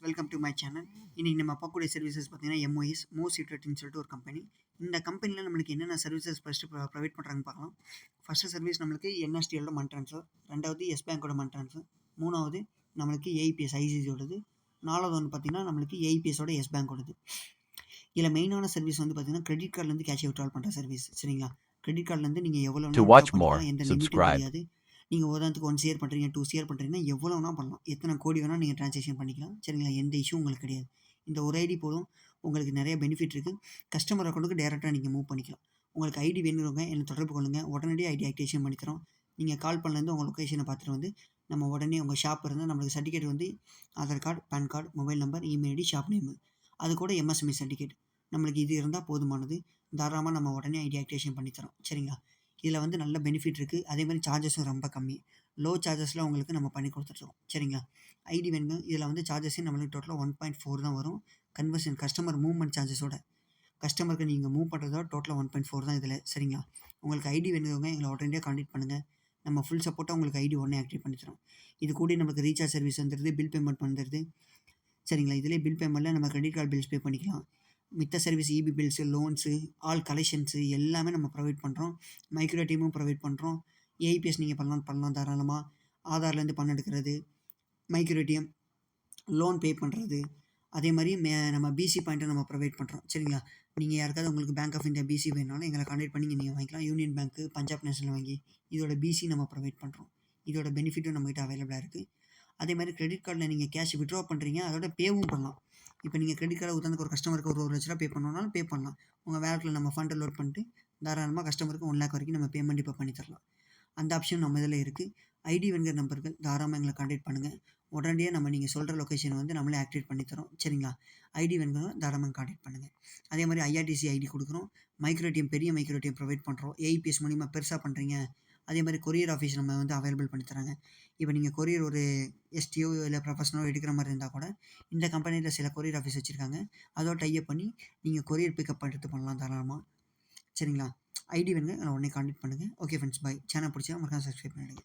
Welcome to my channel. இன்றைக்கி நம்ம பார்க்கக்கூடிய சர்வீசஸ் பார்த்தீங்கன்னா எம்ஓஎஸ் மோஸ்ட் யூட்டிலிட்டின்னு சொல்லிட்டு ஒரு கம்பெனி. இந்த கம்பெனியில் நம்மளுக்கு என்னென்ன சர்வீசஸ் ஃபஸ்ட்டு ப்ரொவைட் பண்ணுறாங்கன்னு பார்க்கலாம். ஃபஸ்ட்டு சர்வீஸ் நம்மளுக்கு என்எஸ்டிஎலோட மணி ட்ரான்ஸ்ஃபர், ரெண்டாவது எஸ் பேங்கோட மணி ட்ரான்ஸ்ஃபர், மூணாவது நம்மளுக்கு ஏஇபிஎஸ் ஐசிசியோடது, நாலாவது வந்து பார்த்திங்கன்னா நம்மளுக்கு ஏஇபிஎஸோட எஸ் பேங்கோடது. இதில் மெயினான சர்வீஸ் வந்து பார்த்திங்கன்னா கிரெடிட் கார்ட்லேருந்து கேஷ் விட்ரால் பண்ணுற சர்வீஸ். சரிங்களா? கிரெடிட் கார்ட்லேருந்து நீங்கள் எவ்வளோ எந்த லிமிட்டும் கிடையாது. நீங்கள் உதாரணத்துக்கு 1 ஷேர் பண்ணுறீங்க, 2 ஷேர் பண்ணுறீங்கன்னா எவ்வளோ வேணால் பண்ணலாம். எத்தனை கோடி வேணால் நீங்கள் ட்ரான்சாக்ஷன் பண்ணிக்கலாம். சரிங்களா? எந்த இஷ்யூ உங்களுக்கு கிடையாது. இந்த ஒரு ஐடி போதும், உங்களுக்கு நிறைய பெனிஃபிட் இருக்குது. கஸ்டமர் அக்கௌண்ட்டுக்கு டேரெக்டாக நீங்கள் மூவ் பண்ணிக்கலாம். உங்களுக்கு ஐடி வேணுறவங்க என்னை தொடர்பு கொள்ளுங்கள். உடனடியாக ஐடி ஆக்டிவேஷன் பண்ணித்தரோம். நீங்கள் கால் பண்ணலேருந்து உங்கள் லொக்கேஷனை பார்த்துட்டு வந்து நம்ம உடனே உங்கள் ஷாப் இருந்தால் நம்மளுக்கு சர்டிஃபிகேட் வந்து Aadhaar card, pan card, mobile number, email ID, shop name, அது கூட எம்எஸ்எம்இ சர்டிஃபிகேட், நம்மளுக்கு இது இருந்தால் போதுமானது. தாராளமாக நம்ம உடனே ஐடி ஆக்டிவேஷன் பண்ணித்தரோம். சரிங்களா? இதில் வந்து நல்ல பெனிஃபிட் இருக்குது. அதேமாதிரி சார்ஜஸும் ரொம்ப கம்மி. லோ சார்ஜஸில் உங்களுக்கு நம்ம பண்ணி கொடுத்துட்ருக்கோம். சரிங்களா? ஐடி வேணுங்க. இதில் வந்து சார்ஜஸே நம்மளுக்கு டோட்டலாக 1.4 தான் வரும். கன்வர்ஷன் கஸ்டமர் மூவ்மெண்ட் சார்ஜஸோட, கஸ்டமருக்கு நீங்கள் மூவ் பண்ணுறதோட டோட்டலாக 1.4 தான் இதில். சரிங்களா? உங்களுக்கு ஐடி வேணுங்க, எங்களை உடனடியாக கான்டெக்ட் பண்ணுங்கள். நம்ம ஃபுல் சப்போர்ட்டாக உங்களுக்கு ஐடி உடனே ஆக்டிவேட் பண்ணி தரோம். இது கூட நமக்கு ரீசார்ஜ் சர்வீஸ் வந்துடுது, பில் பேமெண்ட் வந்துடுது. சரிங்களா? இதிலே பில் பேமெண்ட்டில் நம்ம கிரெடிட் கார்டு பில்ஸ் பே பண்ணிக்கலாம். மித்த service EB bills, loans, all collections எல்லாமே நம்ம ப்ரொவைட் பண்ணுறோம். மைக்ரோ டீமும் ப்ரொவைட் பண்ணுறோம். ஏஇபிஎஸ் நீங்கள் பண்ணலாம் தாராளமாக. ஆதார்லேருந்து பணம் எடுக்கிறது, மைக்ரோ டிஎம், லோன் பே பண்ணுறது, அதே மாதிரி நம்ம பிசி பாயிண்ட்டை நம்ம ப்ரொவைட் பண்ணுறோம். சரிங்களா? நீங்கள் யாருக்காவது உங்களுக்கு பேங்க் ஆஃப் இந்தியா பிசி வேணாலும் எங்களை கான்டெக்ட் பண்ணி நீங்கள் வாங்கிக்கலாம். யூனியன் பேங்க்கு, பஞ்சாப் நேஷனல் வங்கி, இதோட பிசி நம்ம ப்ரொவைட் பண்ணுறோம். இதோட பெனிஃபிட்டும் நம்மகிட்ட அவைலபிளாக இருக்குது. அதே மாதிரி கிரெடிட் கார்டில் நீங்கள் கேஷ் விட்ரா பண்ணுறீங்க, அதோட பேவும் பண்ணலாம். இப்போ நீங்கள் கிரெடிட் கார்டை உதாரணத்துக்கு ஒரு கஸ்டமருக்கு ஒரு 1 லட்ச ரூபா பே பண்ணணும்னாலும் பே பண்ணலாம். உங்கள் வேலெட்டில் நம்ம ஃபண்டை லோட் பண்ணிட்டு தாராளமாக கஸ்டமருக்கு 1 லேக் வரைக்கும் நம்ம பேமெண்ட் இப்போ பண்ணி தரலாம். அந்த ஆப்ஷன் நம்ம இதில் இருக்குது. ஐடி வேணுங்கிற நம்பர்கள் தாராளமாக எங்களை கான்டெக்ட் பண்ணுங்கள். உடனடியாக நீங்கள் சொல்கிற லொக்கேஷனை வந்து நம்மளே ஆக்டிவேட் பண்ணி தரோம். சரிங்களா? ஐடி வேணுங்க தாராளமாக கான்டெக்ட் பண்ணுங்கள். அதே மாதிரி ஐஆர்டிசி ஐடி கொடுக்குறோம். மைக்ரோ டீம், பெரிய மைக்ரோ டீம் ப்ரொவைட் பண்ணுறோம். ஏஇபிஎஸ் மூலிமா பெருசாக பண்ணுறீங்க, அதே மாதிரி கொரியர் ஆஃபீஸ் நம்ம வந்து அவைலபிள் பண்ணி தராங்க. இப்போ நீங்கள் கொரியர் ஒரு எஸ்டிஓ இல்லை ப்ரொஃபஷனலோ எடுக்கிற மாதிரி இருந்தால் கூட இந்த கம்பெனியில் சில கொரியர் ஆஃபீஸ் வச்சுருக்காங்க. அதோட டைப் பண்ணி நீங்கள் கொரியர் பிக்கப் எடுத்து பண்ணலாம் தாராளமாக. சரிங்களா? ஐடி வேணுங்க, உடனே கான்டெக்ட் பண்ணுங்கள். Okay friends, by. சேனல் பிடிச்சா மறக்காம சப்ஸ்கிரைப் பண்ணிடுங்க.